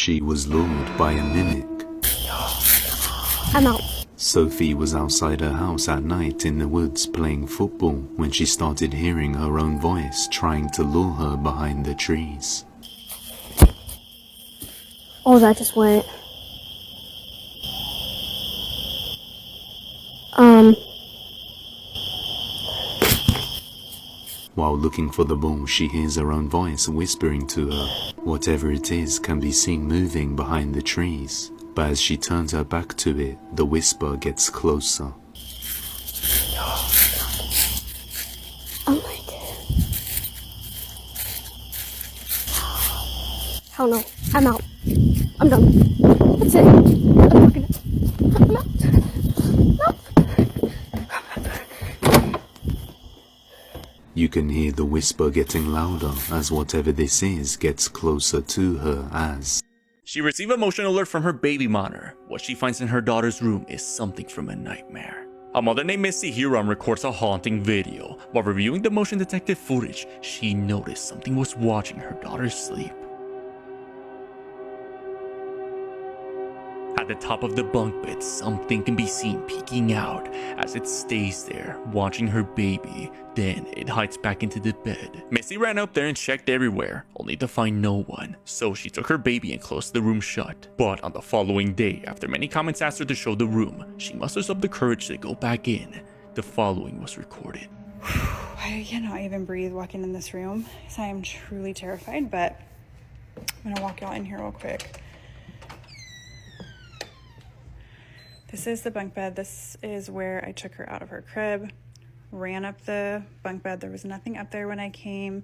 She was lured by a mimic. I'm out. Sophie was outside her house at night in the woods playing football when she started hearing her own voice trying to lure her behind the trees. Oh, that just went. While looking for the ball, she hears her own voice whispering to her. Whatever it is can be seen moving behind the trees, but as she turns her back to it, the whisper gets closer. Oh my god. Hell no. I'm out. I'm done. That's it. I'm fucking out. I'm out. No. You can hear the whisper getting louder as whatever this is gets closer to her as she receives a motion alert from her baby monitor. What she finds in her daughter's room is something from a nightmare. A mother named Missy Huron records a haunting video. While reviewing the motion detected footage, she noticed something was watching her daughter sleep. At the top of the bunk bed, something can be seen peeking out as it stays there, watching her baby. Then it hides back into the bed. Missy ran up there and checked everywhere, only to find no one. So she took her baby and closed the room shut. But on the following day, after many comments asked her to show the room, she musters up the courage to go back in. The following was recorded. I cannot even breathe walking in this room because I am truly terrified, but I'm gonna walk y'all in here real quick. This is the bunk bed. This is where I took her out of her crib, ran up the bunk bed. There was nothing up there when I came.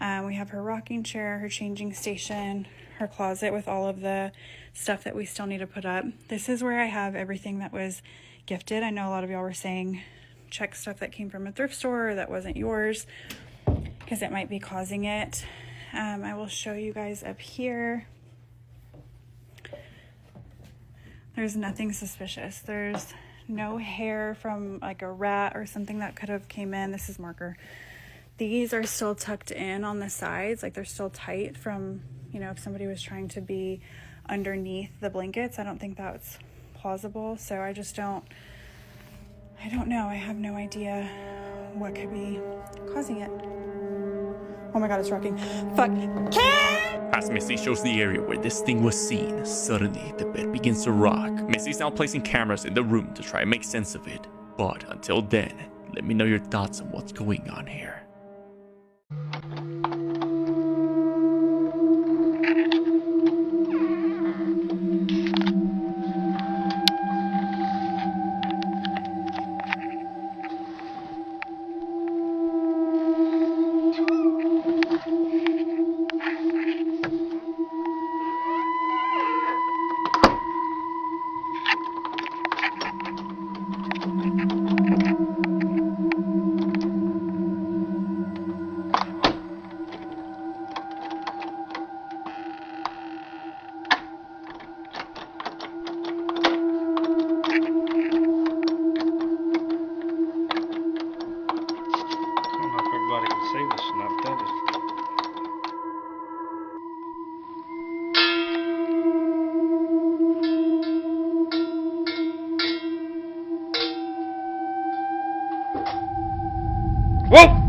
We have her rocking chair, her changing station, her closet with all of the stuff that we still need to put up. This is where I have everything that was gifted. I know a lot of y'all were saying check stuff that came from a thrift store or that wasn't yours because it might be causing it. I will show you guys up here. There's nothing suspicious. There's no hair from like a rat or something that could have came in. This is marker. These are still tucked in on the sides. Like they're still tight from, you know, if somebody was trying to be underneath the blankets. I don't think that's plausible. So I don't know. I have no idea what could be causing it. Oh my God, it's rocking. Fuck. As Missy shows the area where this thing was seen, suddenly the bed begins to rock. Missy's now placing cameras in the room to try and make sense of it. But until then, let me know your thoughts on what's going on here. Whoa!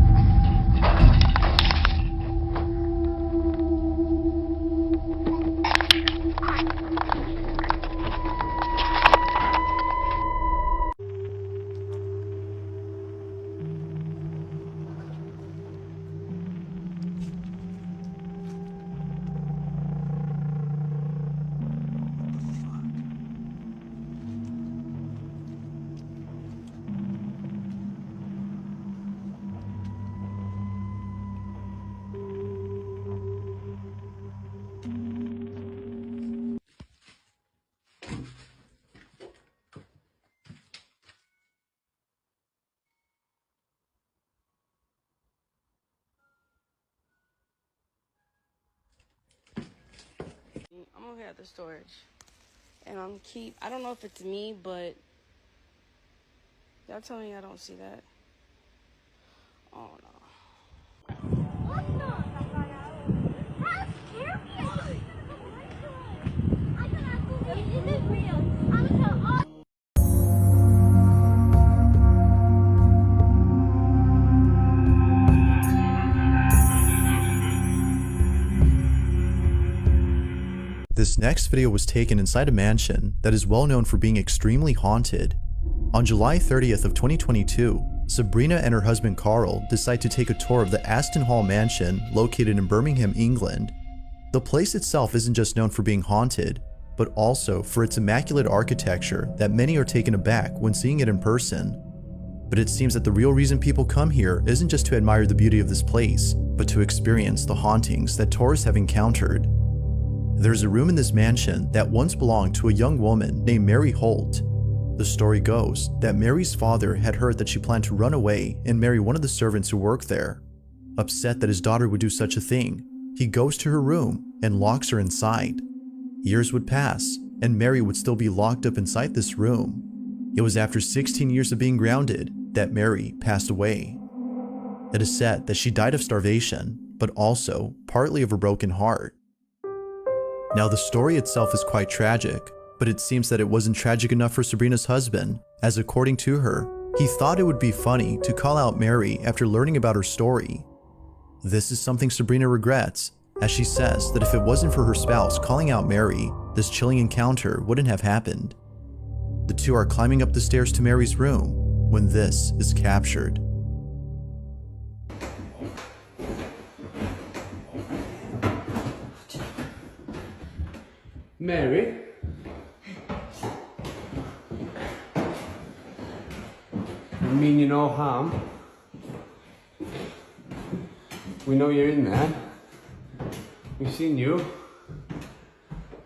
I'm over here at the storage, and I don't know if it's me, but y'all tell me I don't see that. Oh no. This next video was taken inside a mansion that is well known for being extremely haunted. On July 30th of 2022, Sabrina and her husband Carl decide to take a tour of the Aston Hall mansion located in Birmingham, England. The place itself isn't just known for being haunted, but also for its immaculate architecture that many are taken aback when seeing it in person. But it seems that the real reason people come here isn't just to admire the beauty of this place, but to experience the hauntings that tourists have encountered. There's a room in this mansion that once belonged to a young woman named Mary Holt. The story goes that Mary's father had heard that she planned to run away and marry one of the servants who worked there. Upset that his daughter would do such a thing, he goes to her room and locks her inside. Years would pass, and Mary would still be locked up inside this room. It was after 16 years of being grounded that Mary passed away. It is said that she died of starvation, but also partly of a broken heart. Now the story itself is quite tragic, but it seems that it wasn't tragic enough for Sabrina's husband, as according to her, he thought it would be funny to call out Mary after learning about her story. This is something Sabrina regrets, as she says that if it wasn't for her spouse calling out Mary, this chilling encounter wouldn't have happened. The two are climbing up the stairs to Mary's room when this is captured. Mary? You mean you no harm? We know you're in there. We've seen you.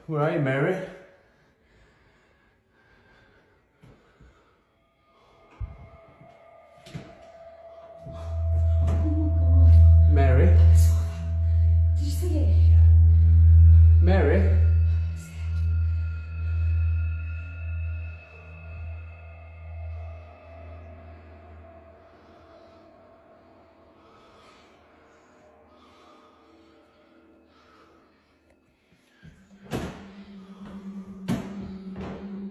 Where are you, Mary? Mary? Did you see it? Mary?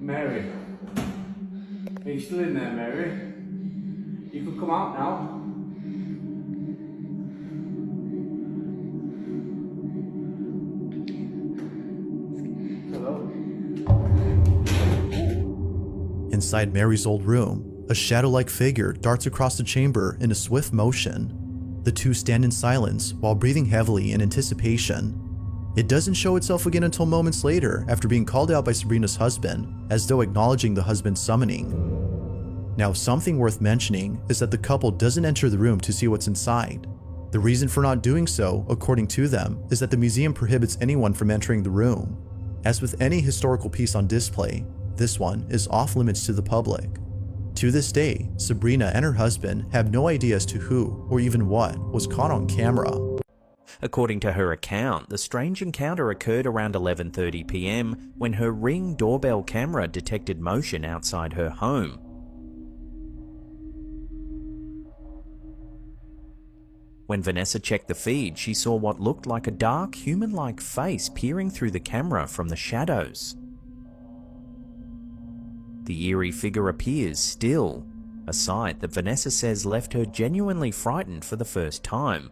Mary? Are you still in there, Mary? You can come out now. Hello? Inside Mary's old room, a shadow-like figure darts across the chamber in a swift motion. The two stand in silence while breathing heavily in anticipation. It doesn't show itself again until moments later after being called out by Sabrina's husband, as though acknowledging the husband's summoning. Now, something worth mentioning is that the couple doesn't enter the room to see what's inside. The reason for not doing so, according to them, is that the museum prohibits anyone from entering the room. As with any historical piece on display, this one is off limits to the public. To this day, Sabrina and her husband have no idea as to who or even what was caught on camera. According to her account, the strange encounter occurred around 11:30 p.m. when her Ring doorbell camera detected motion outside her home. When Vanessa checked the feed, she saw what looked like a dark, human-like face peering through the camera from the shadows. The eerie figure appears still, a sight that Vanessa says left her genuinely frightened for the first time.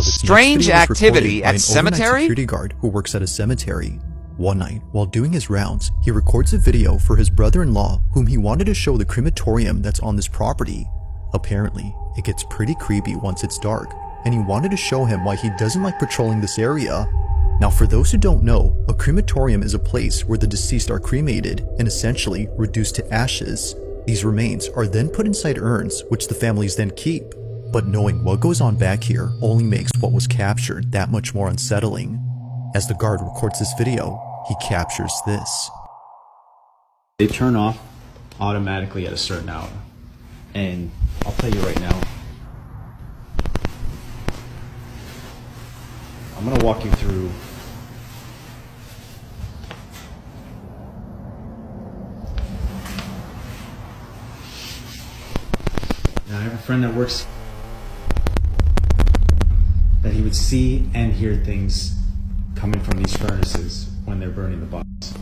Strange activity at cemetery? Security guard who works at a cemetery. One night, while doing his rounds, he records a video for his brother-in-law whom he wanted to show the crematorium that's on this property. Apparently, it gets pretty creepy once it's dark, and he wanted to show him why he doesn't like patrolling this area. Now, for those who don't know, a crematorium is a place where the deceased are cremated and essentially reduced to ashes. These remains are then put inside urns, which the families then keep. But knowing what goes on back here only makes what was captured that much more unsettling. As the guard records this video, he captures this. They turn off automatically at a certain hour. And I'll tell you right now, I'm going to walk you through And I have a friend that works that he would see and hear things coming from these furnaces when they're burning the bodies.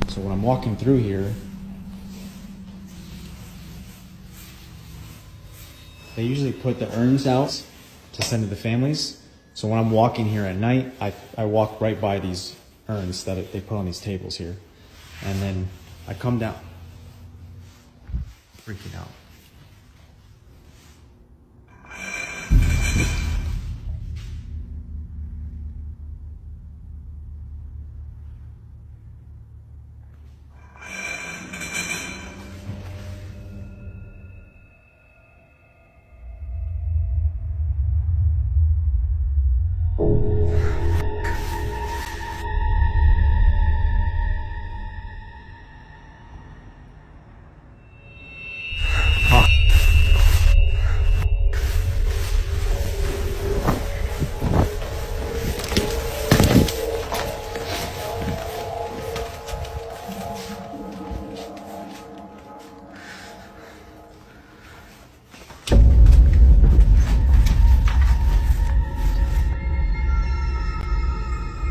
So when I'm walking through here, they usually put the urns out to send to the families. So when I'm walking here at night, I walk right by these urns that they put on these tables here. And then I come down, freaking out.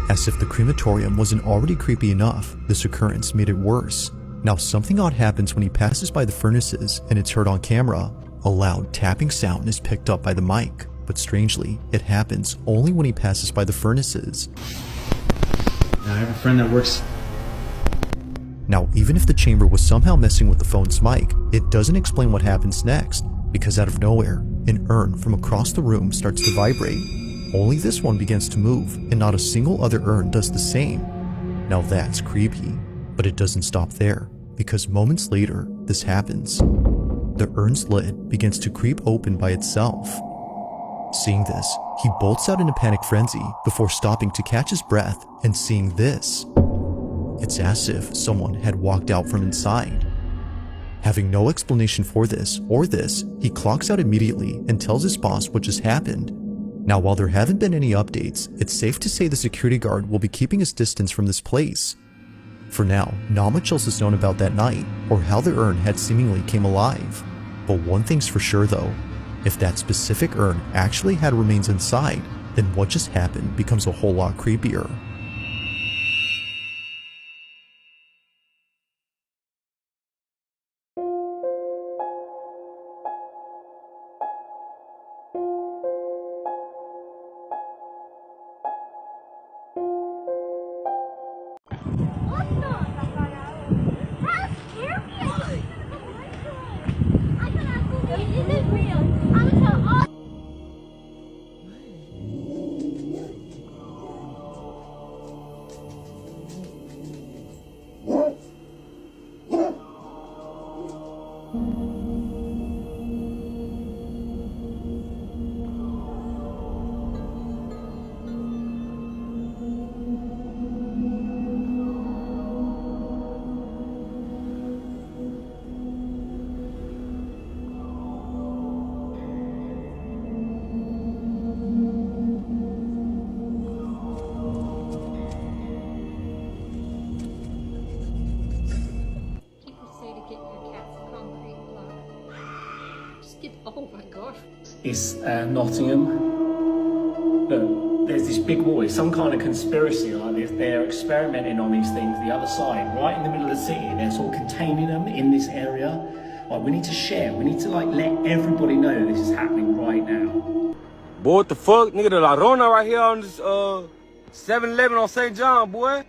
As if the crematorium wasn't already creepy enough, this occurrence made it worse. Now something odd happens when he passes by the furnaces and it's heard on camera. A loud tapping sound is picked up by the mic, but strangely, it happens only when he passes by the furnaces. Now I have a friend that works. Now even if the chamber was somehow messing with the phone's mic, it doesn't explain what happens next, because out of nowhere, an urn from across the room starts to vibrate. Only this one begins to move, and not a single other urn does the same. Now that's creepy, but it doesn't stop there, because moments later, this happens. The urn's lid begins to creep open by itself. Seeing this, he bolts out in a panic frenzy before stopping to catch his breath and seeing this. It's as if someone had walked out from inside. Having no explanation for this or this, he clocks out immediately and tells his boss what just happened. Now, while there haven't been any updates, it's safe to say the security guard will be keeping his distance from this place. For now, not much else is known about that night, or how the urn had seemingly came alive. But one thing's for sure though, if that specific urn actually had remains inside, then what just happened becomes a whole lot creepier. Oh my god. It's Nottingham. Look, there's this big wall. It's some kind of conspiracy like this. They're experimenting on these things. The other side, right in the middle of the city, they're sort of containing them in this area. Like, we need to share. We need to like let everybody know this is happening right now. Boy, what the fuck? Nigga, the La Rona right here on this 7-Eleven on St. John, boy.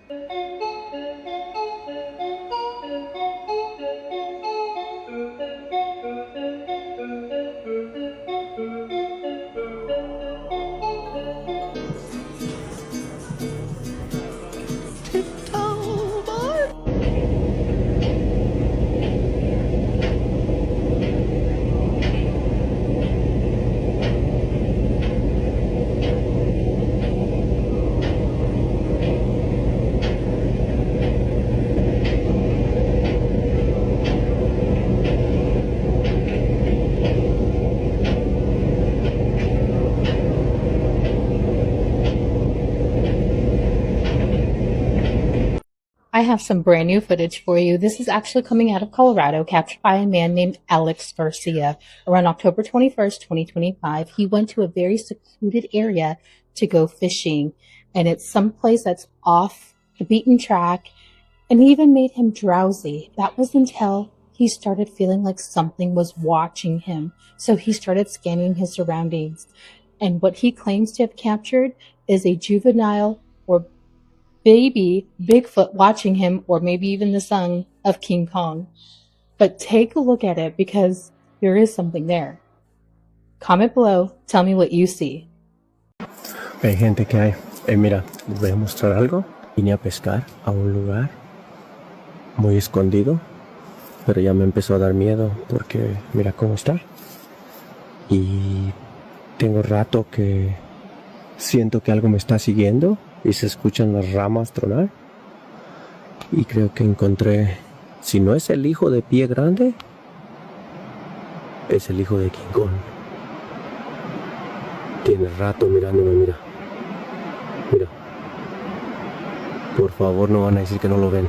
I have some brand new footage for you. This is actually coming out of Colorado, captured by a man named Alex Garcia. Around October 21st, 2025, he went to a very secluded area to go fishing. And it's someplace that's off the beaten track, and even made him drowsy. That was until he started feeling like something was watching him. So he started scanning his surroundings. And what he claims to have captured is a juvenile or baby Bigfoot watching him, or maybe even the son of King Kong. But take a look at it, because there is something there. Comment below, tell me what you see. Hay gente que hay. Mira, les voy a mostrar algo. Vine a pescar a un lugar muy escondido, pero ya me empezó a dar miedo porque mira cómo está. Y tengo rato que siento que algo me está siguiendo y se escuchan las ramas tronar. Y creo que encontré, si no es el hijo de Pie Grande, es el hijo de King Kong. Tiene rato mirándome, mira. Mira. Por favor, no van a decir que no lo ven.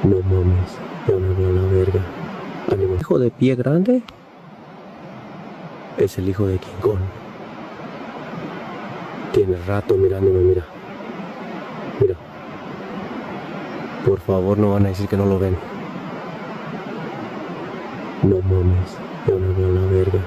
No mames, ya me voy a la verga. El hijo de Pie Grande es el hijo de King Kong. Tiene rato mirándome, mira. Mira. Por favor, no van a decir que no lo ven. No mames, ya me voy a la verga.